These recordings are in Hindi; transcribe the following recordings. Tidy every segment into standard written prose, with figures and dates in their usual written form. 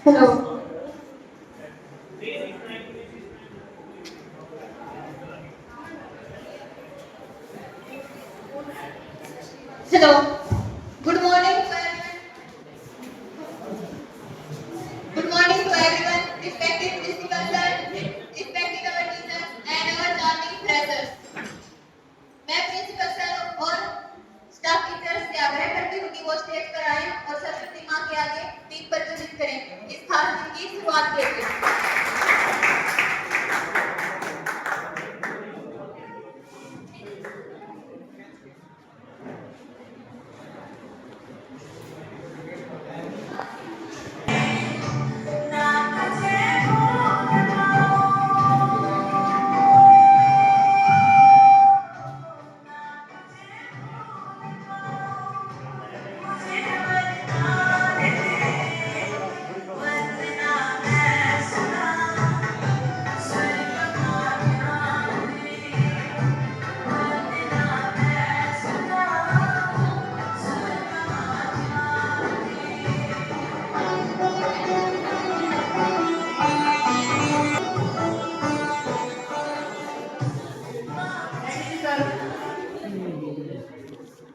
Hello hello good morning good morning to everyone respected principal sir respected our teachers and our charming freshers. मैं प्रिंसिपल सर और स्टाफ टीचर्स से आग्रह करती हूँ कि वो स्टेज पर आएं और सरस्वती माँ के आगे दीप प्रज्वलित करें इस खास दिन की शुरुआत के लिए।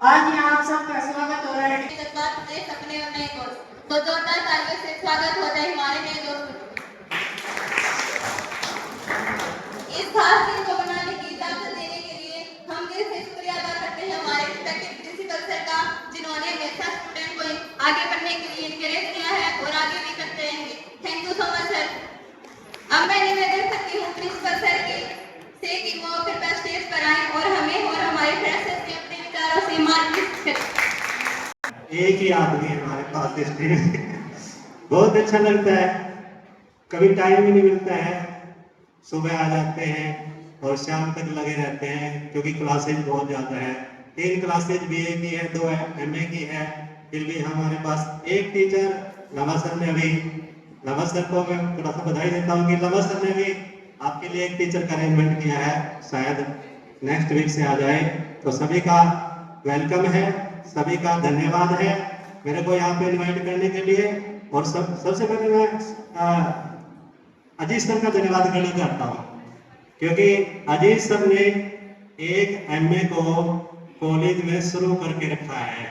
आज यहाँ आप सबका स्वागत हो रहा है। जज्बात से सपने और नए गोल तो जोरदार तालियों से स्वागत हो जाए हमारे नए दोस्तों। इस खास दिन को बनाने की इजाजत देने के लिए हम दिल से शुक्रिया अदा करते हैं हमारे रिस्पेक्टेड प्रिंसिपल सर का, जिन्होंने हमेशा स्टूडेंट को आगे बढ़ने के लिए इनकरेज किया है और आगे भी करते रहेंगे। Thank you so much sir. अब मैं निवेदन करती हूँ प्रिंसिपल सर से कि वो कृपया स्टेज पर आए और हमें और हमारे फ्रेशर्स के अपने विचारों से मार्गदर्शित करें। एक ही आदमी है हमारे पास इस टीम में। बहुत अच्छा लगता है, कभी टाइम ही नहीं मिलता है। सुबह आ जाते हैं और शाम तक लगे रहते हैं क्योंकि क्लासेज बहुत ज़्यादा है। 3 क्लासेज बीए की है, 2 एमए की है। फिर भी हमारे पास एक टीचर लमा सर ने भी, लमा सर को मैं थोड़ा सा बधाई देता हूँ कि लमा सर ने भी आपके लिए एक टीचर का अरेंजमेंट किया है, शायद नेक्स्ट वीक से आ जाए। तो सभी का वेलकम है, सभी का धन्यवाद है मेरे को यहाँ पे इनवाइट करने के लिए। और सबसे पहले मैं अजीत सर का धन्यवाद करना चाहता हूँ क्योंकि अजीत सर ने एक एमए को कॉलेज में शुरू करके रखा है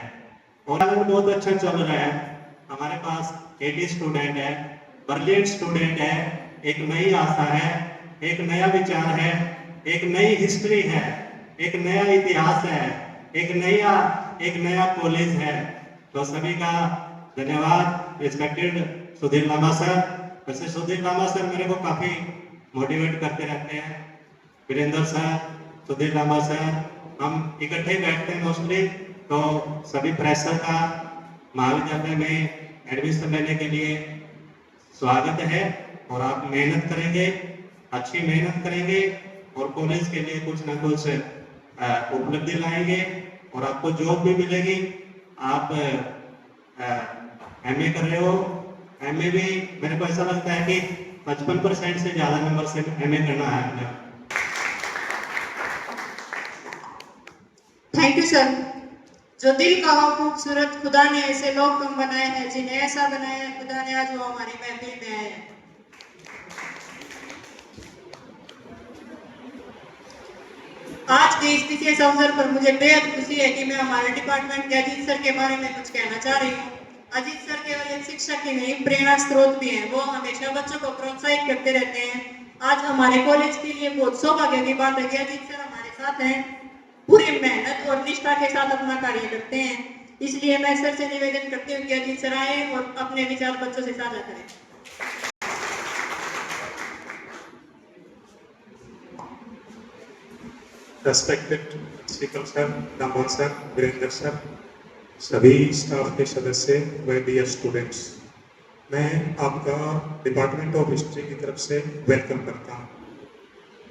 और बहुत अच्छा चल रहा है। हमारे पास 80 स्टूडेंट है, ब्रिलियंट स्टूडेंट है, एक नई आशा है, एक नया विचार है, एक नई हिस्ट्री है, एक नया इतिहास है, एक नया कॉलेज है। तो सभी का धन्यवाद। रिस्पेक्टेड सुधीर लामा सर, वैसे सुधीर लामा सर मेरे को काफ़ी मोटिवेट करते रहते हैं। वीरेंद्र सर, सुधीर लामा सर, हम इकट्ठे बैठते हैं मोस्टली। तो सभी फ्रेशर का महाविद्यालय में एडमिशन लेने के लिए स्वागत है और आप मेहनत करेंगे, अच्छी मेहनत करेंगे और कॉलेज के लिए कुछ ना कुछ उपलब्धि लाएंगे और आपको जॉब भी मिलेगी। आप एमए कर रहे हो, एमए भी मेरे को ऐसा लगता है कि 55% से ज़्यादा नंबर से एमए करना है। Thank you sir. जो दिल का हो खूबसूरत, खुदा ने ऐसे लोग तुम बनाए हैं, जिन्हें ऐसा बनाया है खुदा ने, आज वो हमारी महफिल में आए हैं। आज के इस विशेष अवसर पर मुझे बेहद खुशी है कि मैं हमारे डिपार्टमेंट के अजीत सर के बारे में कुछ कहना चाह रही हूँ। अजीत सर केवल एक शिक्षक ही नहीं, प्रेरणा स्रोत भी हैं। वो हमेशा बच्चों को प्रोत्साहित करते रहते हैं। आज हमारे कॉलेज के लिए बहुत सौभाग्य की बात है कि अजीत सर हमारे साथ हैं, पूरी मेहनत और निष्ठा के साथ अपना कार्य करते हैं। इसलिए मैं सर से निवेदन करती हूँ कि अजीत सर आए और अपने विचार बच्चों से साझा करें। Respected principal sir, Damod sir, Virendra sir, सभी स्टाफ के सदस्य व डियर स्टूडेंट्स, मैं आपका डिपार्टमेंट ऑफ हिस्ट्री की तरफ से वेलकम करता हूँ।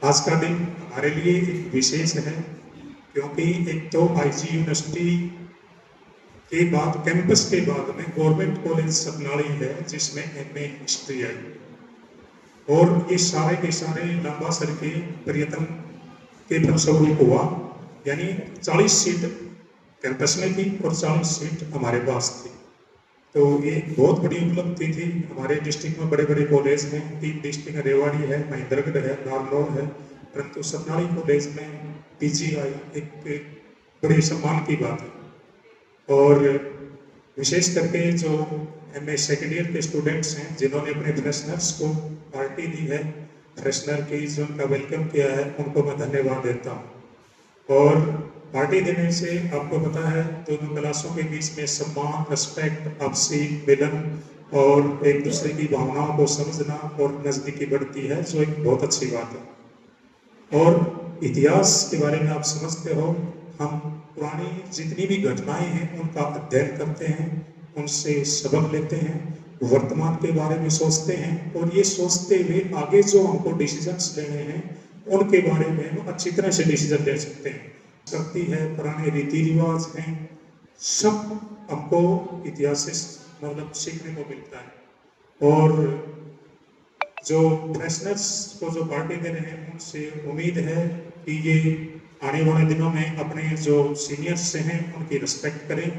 आज का दिन हमारे लिए एक विशेष है क्योंकि एक तो आईजी यूनिवर्सिटी के बाद, कैंपस के बाद में गवर्नमेंट कॉलेज सतनाली है जिसमें एमए हिस्ट्री आई और ये सारे के सारे लांबा सर के प्रयत्न के फलस्वरूप हुआ। यानी 40 सीट कैंपस में थी और 40 सीट हमारे पास थी। तो ये बहुत बड़ी उपलब्धि थी। हमारे डिस्ट्रिक्ट में बड़े बड़े कॉलेज हैं, 3 डिस्ट्रिक्ट, रेवाड़ी है, महेंद्रगढ़ है, नारनौल है, परंतु सतनाड़ी कॉलेज में पीजी आई एक बड़े सम्मान की बात है। और विशेष करके जो एमए सेकेंड ईयर के स्टूडेंट्स हैं जिन्होंने अपने फ्रेशनर्स को पार्टी दी है, फ्रेशनर की जो उनका वेलकम किया है, उनको मैं धन्यवाद देता हूँ। और पार्टी देने से आपको पता है दोनों क्लासों के बीच में सम्मान, रिस्पेक्ट, आपसी मिलन और एक दूसरे की भावनाओं को समझना और नज़दीकी बढ़ती है, जो एक बहुत अच्छी बात है। और इतिहास के बारे में आप समझते हो, हम पुरानी जितनी भी घटनाएं हैं उनका अध्ययन करते हैं, उनसे सबक लेते हैं, वर्तमान के बारे में सोचते हैं, और ये सोचते हुए आगे जो हमको डिसीजंस लेने हैं उनके बारे में हम अच्छी तरह से डिसीजन ले सकते हैं। शक्ति है, पुराने रीति रिवाज हैं, सब हमको इतिहास से मतलब सीखने को मिलता है। और जो फ्रेशनर्स को जो पार्टी दे रहे हैं उनसे उम्मीद है कि ये आने वाले दिनों में अपने जो सीनियर्स से हैं उनकी रिस्पेक्ट करें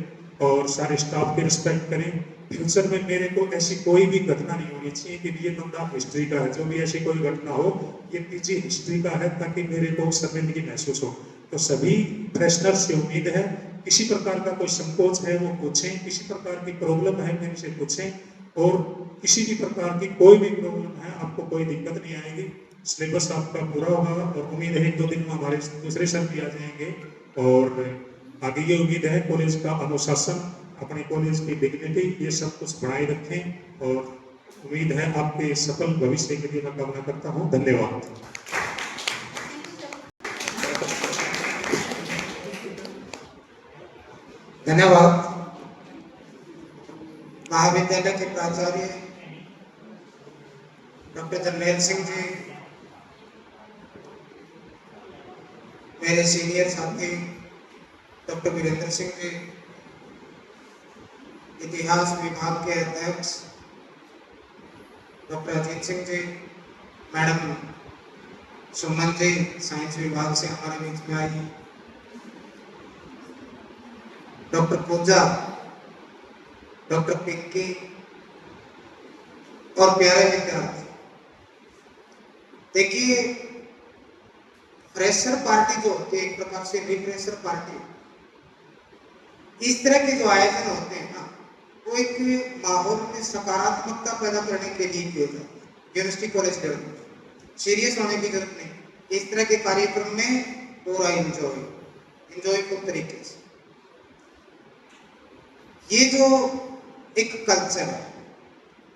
और सारे स्टाफ की रिस्पेक्ट करें। फ्यूचर में मेरे को ऐसी कोई भी घटना नहीं होनी चाहिए कि ये बंदा हिस्ट्री का है, जो भी ऐसी कोई घटना हो ये पीजी हिस्ट्री का है, ताकि मेरे को शर्मिंदगी महसूस हो। तो सभी फ्रेशनर्स से उम्मीद है किसी प्रकार का कोई संकोच है वो पूछें, किसी प्रकार की प्रॉब्लम है मेरे से पूछें, और किसी भी प्रकार की कोई भी प्रॉब्लम है आपको कोई दिक्कत नहीं आएगी। सिलेबस आपका पूरा होगा और उम्मीद है 1-2 दिन में हमारे दूसरे सर भी आ जाएंगे। और आगे ये उम्मीद है कॉलेज का अनुशासन, अपने कॉलेज की डिग्निटी, ये सब कुछ बनाए रखें, और उम्मीद है आपके सफल भविष्य के लिए मैं कामना करता हूँ। धन्यवाद। धन्यवाद। महाविद्यालय के प्राचार्य डॉक्टर जरनैल सिंह जी, मेरे सीनियर साथी डॉक्टर वीरेंद्र सिंह जी, इतिहास विभाग के अध्यक्ष doctor Ajit Singh ji, madam Suman ji science विभाग से हमारे बीच में आई, डॉक्टर पूजा, डॉक्टर पिंकी और प्यारे विद्यार्थी। देखिए, फ्रेशर पार्टी जो होती है एक प्रकार से रिफ्रेशर पार्टी, इस तरह के जो आयोजन होते हैं ना, वो एक माहौल में सकारात्मकता पैदा करने के लिए किए जाते हैं। यूनिवर्सिटी कॉलेज लेवल में सीरियस होने की जरूरत नहीं, इस तरह के कार्यक्रम में पूरा इंजॉयफुल तरीके से। ये जो एक कल्चर है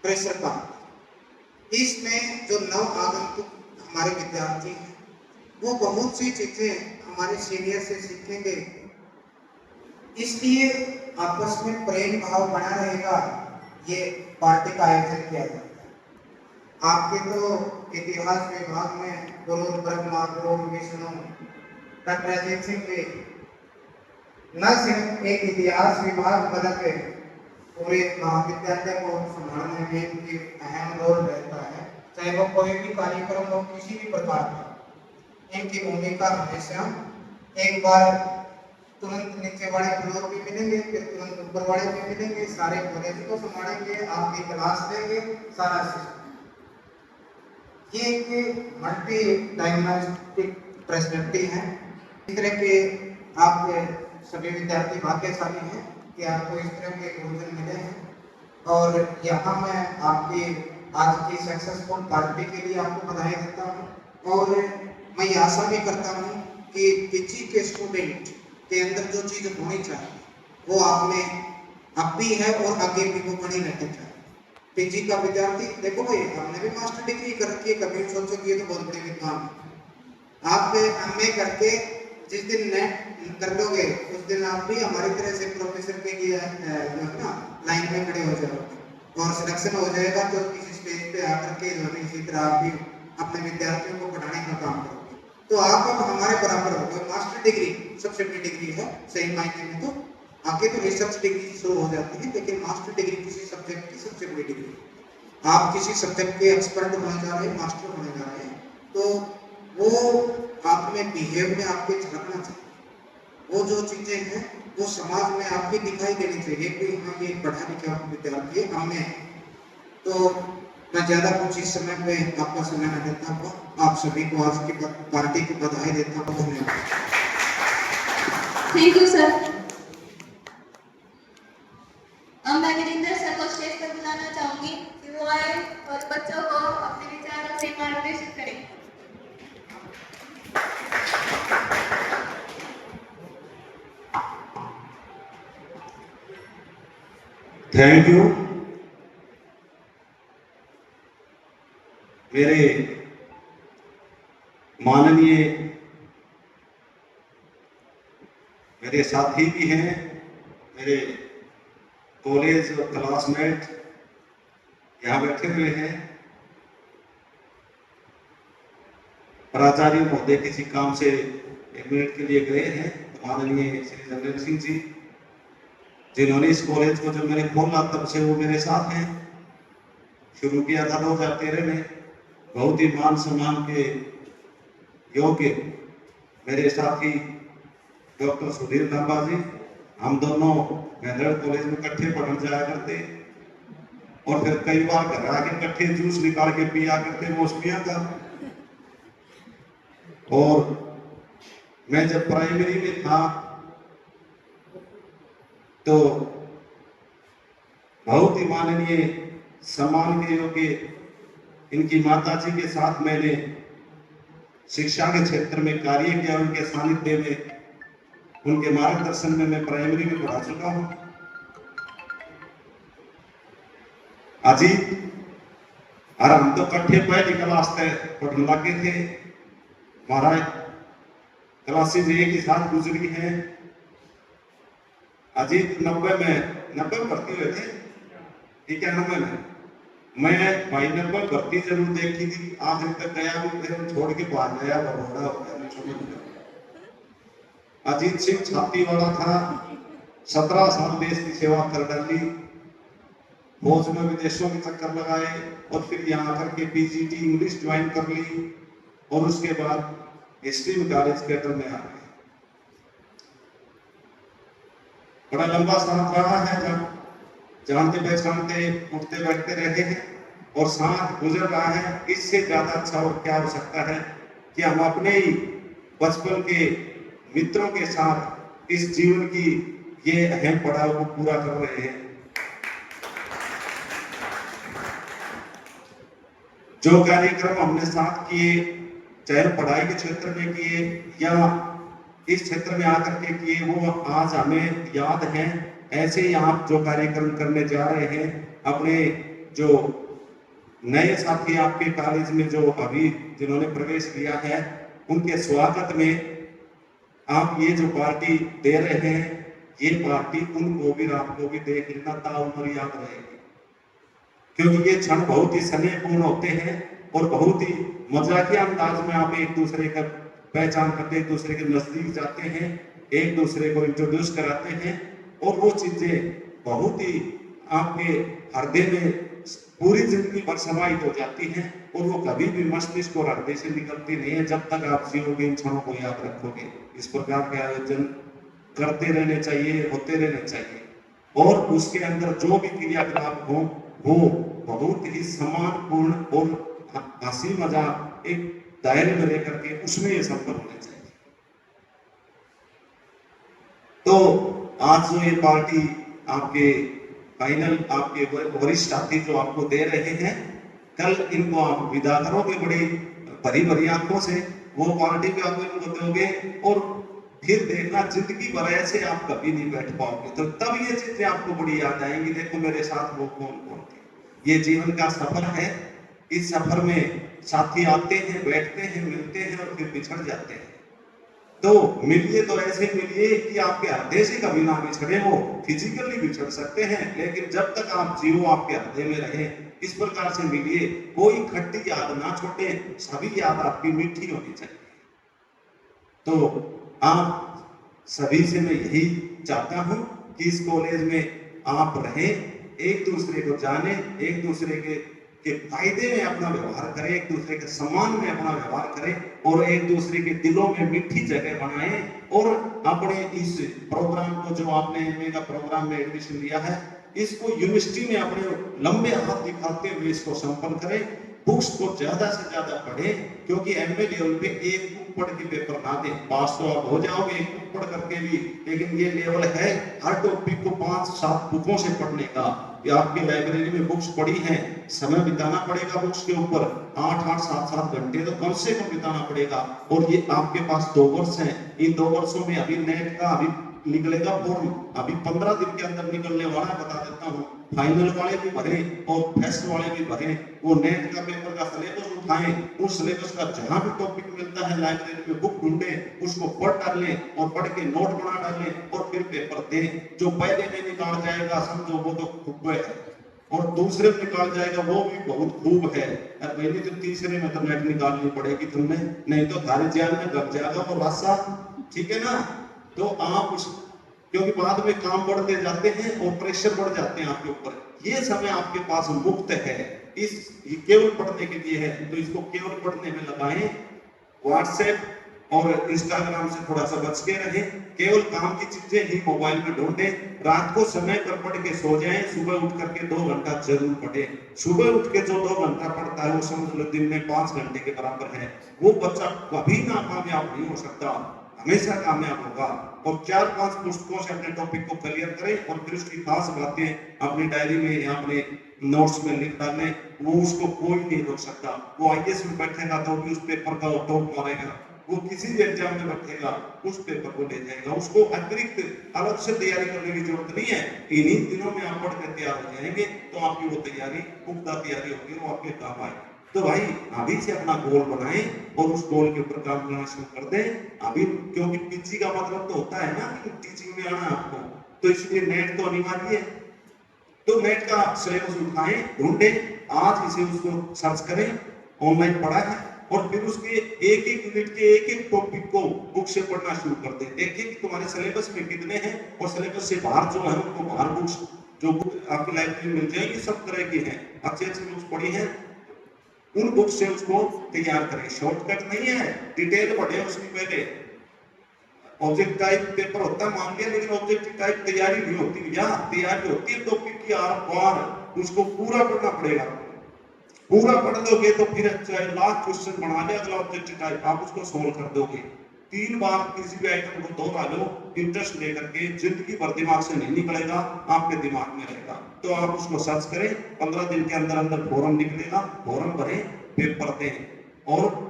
फ्रेशर पार्टी, इसमें जो नव आगंतुक हमारे विद्यार्थी हैं वो बहुत सी चीजें हमारे सीनियर से सीखेंगे, इसलिए आपस में प्रेम भाव बना रहेगा। ये पार्टी का आयोजन किया जाता है। आपके तो इतिहास विभाग में गुरु ब्रह्मा गुरु विष्णु डॉक्टर अजीत सिंह जी न सिर्फ एक इतिहास विभाग बल्कि पूरे महाविद्यालय को संभालने में इनकी अहम रोल रहता है। चाहे वो कोई भी कार्यक्रम हो किसी भी प्रकार का, इनकी भूमिका हमेशा एक बार तुरंत नीचे वाले फ्लोर भी मिलेंगे, फिर तुरंत ऊपर वाले भी मिलेंगे, सारे कॉलेज को संभालेंगे, आपकी क्लास लेंगे, सारा सिस्टम। ये एक मल्टी डायमेंशनल पर्सनैलिटी है। इस तरह के आप सभी विद्यार्थी भाग्यशाली हैं कि आपको इस तरह के गुरुजन मिले हैं। और यहाँ मैं आपकी आज की सक्सेसफुल पार्टी के लिए आपको बधाई देता हूँ, और मैं ये आशा भी करता हूँ कि पीजी के स्टूडेंट के अंदर जो चीज़ होनी चाहिए वो आप में अब भी है और आगे भी वो बनी रहनी चाहिए। पीजी का विद्यार्थी देखो भाई, हमने भी मास्टर डिग्री कर रखी है, कभी सोचो कि ये तो बहुत बड़े विद्वान है। आप एमए करके जिस दिन नेट कर लोगे उस दिन आप भी हमारी तरह से प्रोफेसर के लिए ना लाइन में खड़े हो जाओगे और सिलेक्शन हो जाएगा, तो किसी स्टेज पे आकर के जो है इसी तरह आप भी अपने विद्यार्थियों को पढ़ाने का काम करोगे। तो आप अब हमारे बराबर हो गए। मास्टर डिग्री सबसे बड़ी डिग्री है सही मायने में, तो आगे तो रिसर्च डिग्री शुरू हो जाती है, लेकिन मास्टर डिग्री किसी सब्जेक्ट की सबसे बड़ी डिग्री। आप किसी सब्जेक्ट के एक्सपर्ट होने जा रहे हैं, मास्टर होने जा रहे हैं, तो वो आप में बिहेव में आपके झलकना चाहिए। वो जो चीजें हैं वो समाज में आपकी दिखाई देनी चाहिए कि हाँ ये पढ़ा लिखा विद्यार्थी है हमें। तो मैं ज्यादा कुछ इस समय पे आपका समय न देता हूँ, आप सभी को आज की पार्टी की बधाई देता हूँ। धन्यवाद। Thank you sir. अब मैं वीरेंद्र सर को स्टेज पर बुलाना चाहूंगी कि वो आए और बच्चों को अपने विचारों से मार्गदर्शित करें। Thank you. मेरे माननीय मेरे साथी भी हैं, मेरे कॉलेज और क्लासमेट यहाँ बैठे हुए हैं। प्राचार्य महोदय किसी काम से 1 मिनट के लिए गए हैं। माननीय श्री जगदेव सिंह जी, जिन्होंने इस कॉलेज को जब मैंने खोला तब से वो मेरे साथ हैं। शुरू किया था 2013 में। बहुत ही मान सम्मान के योग्य मेरे साथी डॉक्टर सुधीर लांबा जी, हम दोनों मेंदड़ कॉलेज में इकट्ठे पढ़ने जाया करते और फिर कई बार घर आके इकट्ठे जूस निकाल के पिया करते मौसमिया का। और मैं जब प्राइमरी में था तो बहुत ही माननीय सम्मान के योग्य इनकी माता जी के साथ मैंने शिक्षा के क्षेत्र में कार्य किया। उनके सानिध्य में, उनके मार्गदर्शन में मैं प्राइमरी में पढ़ा चुका हूं। अजीत और हम तो इकट्ठे पहली क्लास तक पढ़ने लगे थे। हमारा क्लासेज एक ही साथ गुजरी है। अजीत 90 में भर्ती हुए थे, 91 में। मैं भाई नंबर भर्ती जरूर देखी थी, आखिर तक गया भी, फिर छोड़ के बाहर गया, बड़ोड़ा हो गया। अजीत सिंह छाती वाला था, 17 साल देश की सेवा कर डाली, फौज में विदेशों के चक्कर लगाए और फिर यहाँ आकर के पीजीटी इंग्लिश ज्वाइन कर ली और उसके बाद हिस्ट्री में कॉलेज कैडर में आ गए। बड़ा लंबा साथ रहा है, जब जानते पहचानते उठते बैठते रहते हैं और साथ गुजर रहा है। इससे ज्यादा अच्छा और क्या हो सकता है कि हम अपने ही बचपन के मित्रों के साथ इस जीवन की ये अहम पड़ाव को पूरा कर रहे हैं। जो कार्यक्रम हमने साथ किए, चाहे पढ़ाई के क्षेत्र में किए या इस क्षेत्र में आकर के किए, वो आज हमें याद हैं। ऐसे ही आप जो कार्यक्रम करने जा रहे हैं, अपने जो नए साथी आपके कॉलेज में जो अभी जिन्होंने प्रवेश किया है, उनके स्वागत में आप ये जो पार्टी दे रहे हैं, ये पार्टी उनको भी आपको भी देख लेना, ताउम्र याद रहेगी। क्योंकि ये क्षण बहुत ही स्नेहपूर्ण होते हैं और बहुत ही मजाकिया अंदाज में आप एक दूसरे का पहचान करते, एक दूसरे के नजदीक जाते हैं, एक दूसरे को इंट्रोड्यूस कराते हैं और वो चीजें बहुत ही आपके हृदय में पूरी जिंदगी भर समाहित हो जाती हैं और वो कभी भी मस्तिष्क और हृदय से निकलती नहीं है जब तक आप जियोगे, इन क्षणों को याद रखोगे। इस प्रकार के आयोजन करते रहने चाहिए, होते रहने चाहिए और उसके अंदर जो भी क्रियाकलाप हो वो बहुत ही सम्मानपूर्ण और हंसी मजाक एक दायरे में रह करके उसमें ये संपन्न होने चाहिए। तो आज जो ये पार्टी आपके फाइनल आपके वरिष्ठ साथी जो आपको दे रहे हैं, कल इनको आप विदा करोगे बड़ी भरी भरी आंखों से, वो पार्टी पे आप इनको दोगे और फिर देखना जिंदगी भर ऐसे आप कभी नहीं बैठ पाओगे। तो तब ये चीजें आपको बड़ी याद आएंगी, देखो मेरे साथ वो कौन कौन थे। ये जीवन का सफर है, इस सफर में साथी आते हैं, बैठते हैं, मिलते हैं और फिर बिछड़ जाते हैं। तो मिलिए तो ऐसे मिलिए कि आपके हृदय से कभी ना बिछड़े। वो फिजिकली बिछड़ सकते हैं, लेकिन जब तक आप जीव आपके हृदय में रहे, इस प्रकार से मिलिए। कोई खट्टी याद ना छोड़े, सभी याद आपकी मीठी होनी चाहिए। तो आप सभी से मैं यही चाहता हूं कि इस कॉलेज में आप रहें, एक दूसरे को जाने, एक दूसरे के कि कायदे में अपना व्यवहार करें, एक दूसरे के सम्मान में अपना व्यवहार करें और एक दूसरे के दिलों में मीठी जगह बनाएं। और अपने इस प्रोग्राम को, जो आपने एमए का प्रोग्राम में एडमिशन लिया है, इसको यूनिवर्सिटी में अपने लंबे हाथ दिखाते हुए इसको संपन्न करें। बुक्स को ज्यादा से ज्यादा पढ़ें, क्योंकि एमए लेवल पे एक बुक पढ़ के पेपर ना दें। पास तो आप हो जाओगे एक बुक पढ़ करके भी, लेकिन ये लेवल है हर टॉपिक को 5-7 बुकों से पढ़ने का। कि आपकी लाइब्रेरी में बुक्स पड़ी हैं, समय बिताना पड़ेगा बुक्स के ऊपर, 8-8, 7-7 घंटे तो कम से कम बिताना पड़ेगा। और ये आपके पास 2 वर्ष हैं, इन 2 वर्षों में अभी नेट का अभी निकलेगा फॉर्म, अभी 15 दिन के अंदर निकलने वाला है, बता देता हूँ। फाइनल वाले भी भरे और फेस्ट वाले भी भरे। वो नेट का पेपर का सिलेबस उठाएं, उस सिलेबस का जहां भी टॉपिक मिलता है लाइब्रेरी में बुक ढूंढें, उसको पढ़ डालें और पढ़ के नोट बना डालें और फिर पेपर दें। जो पहले में निकाल जाएगा समझो वो तो खूब है, और दूसरे में निकाल जाएगा वो भी बहुत खूब है। और पहले तो तीसरे में तो नेट निकालनी पड़ेगी तुमने, नहीं तो थारे जेल में लग जाएगा वो रास्ता, ठीक है ना। तो आप उस, क्योंकि बाद में काम बढ़ते जाते हैं और प्रेशर बढ़ जाते हैं आपके ऊपर। ये समय आपके पास मुफ्त है, इस ये केवल पढ़ने के लिए है, तो इसको केवल पढ़ने में लगाएं। व्हाट्सएप और इंस्टाग्राम से थोड़ा सा बच के रहें, केवल काम की चीजें ही मोबाइल में ढूंढें। रात को समय पर पढ़ के सो जाएं, सुबह उठ करके 2 घंटा जरूर पढ़ें। सुबह उठ के जो 2 घंटा पढ़ता है वो समझ लो दिन में 5 घंटे के बराबर है। वो बच्चा कभी नाकामयाब नहीं हो सकता, हमेशा कामयाब होगा। और 4-5 पुस्तकों से अपने टॉपिक को क्लियर करें और फिर उसकी खास बातें अपनी डायरी में या अपने नोट्स में लिख डालें। वो उसको कोई नहीं रोक सकता। वो आईएएस में बैठेगा तो भी उस पेपर का वो टॉप मारेगा, वो किसी भी एग्जाम में बैठेगा उस पेपर को ले जाएगा। उसको अतिरिक्त अलग से तैयारी करने की जरूरत नहीं है। इन्हीं दिनों में आप पढ़ के तैयार हो जाएंगे तो आपकी वो तैयारी पुख्ता तैयारी होगी, वो आपके काम आएगी। तो भाई अभी से अपना गोल बनाएं और उस गोल के ऊपर काम करना शुरू कर दें अभी, क्योंकि पीजी का मतलब तो होता है ना कि टीचिंग में आना आपको, तो इसलिए नेट तो अनिवार्य है। तो नेट का सिलेबस उठाएं, ढूंढें, आज इसे उसको सर्च करें, ऑनलाइन पढ़ा है, और फिर उसके एक-एक यूनिट के एक-एक टॉपिक को बुक से पढ़ना शुरू कर दें। देखें कि तुम्हारे सिलेबस में कितने हैं, और सिलेबस से बाहर जो है उनको बाहर बुक्स, जो बुक आपकी लाइब्रेरी में मिल जाएगी, सब तरह की हैं, अच्छी-अच्छी बुक्स पढ़ी हैं, उन बुक से उसको तैयार करें। शॉर्टकट नहीं है, डिटेल पढ़े उसकी पहले। ऑब्जेक्ट टाइप पेपर होता है मान लिया, लेकिन ऑब्जेक्ट टाइप तैयारी नहीं होती, या तैयारी होती है टॉपिक की आर पार, उसको पूरा पढ़ना पड़ेगा। पूरा पढ़ लोगे तो फिर चाहे लास्ट क्वेश्चन बना ले अगला ऑब्जेक्ट टाइप, आप उसको सोल्व कर दोगे। 3 बार किसी भी आइटम को दोहरा लो इंटरेस्ट लेकर के, जिंदगी भर दिमाग से नहीं निकलेगा, आपके दिमाग में रहेगा। तो आप उसको सर्च करें, 15 दिन के अंदर अंदर फॉर्म निकलेगा, फॉर्म भरें, पेपर दें। और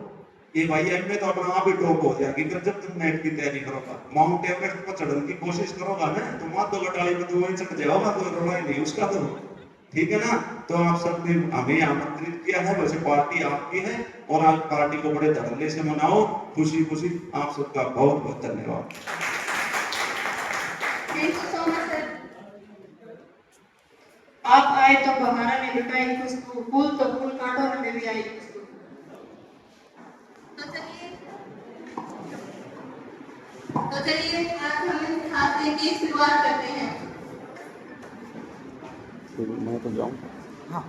ये भाई एमए तो अपना आप ही टॉप हो जाएगी फिर जब तुम नेट की तैयारी करोगा। माउंट एवरेस्ट पर चढ़ने की कोशिश करोगा ना तो वहां तो लटाई में तो वहीं चढ़ जाओगा, कोई रोना ही नहीं उसका तो, ठीक है ना। तो आप सबने हमें आमंत्रित किया है, वैसे पार्टी आपकी है और आज पार्टी को बड़े धड़ल्ले से मनाओ, खुशी खुशी। आप सबका बहुत बहुत धन्यवाद। Thank you so much sir. आप आए तो बहाना नहीं लुटाई खुशबू, फूल तो फूल कांटों में भी आई खुशबू। तो चलिए आज हम इस हादसे की शुरुआत करते हैं। मैं तो जाऊं। हाँ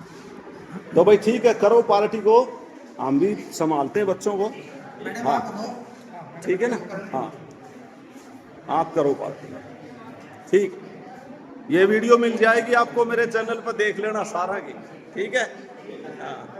तो भाई ठीक है, करो पार्टी को, हम भी संभालते हैं बच्चों को। हाँ ठीक है ना, हाँ आप करो पार्टी, ठीक। ये वीडियो मिल जाएगी आपको मेरे चैनल पर, देख लेना सारा की, ठीक है। हाँ।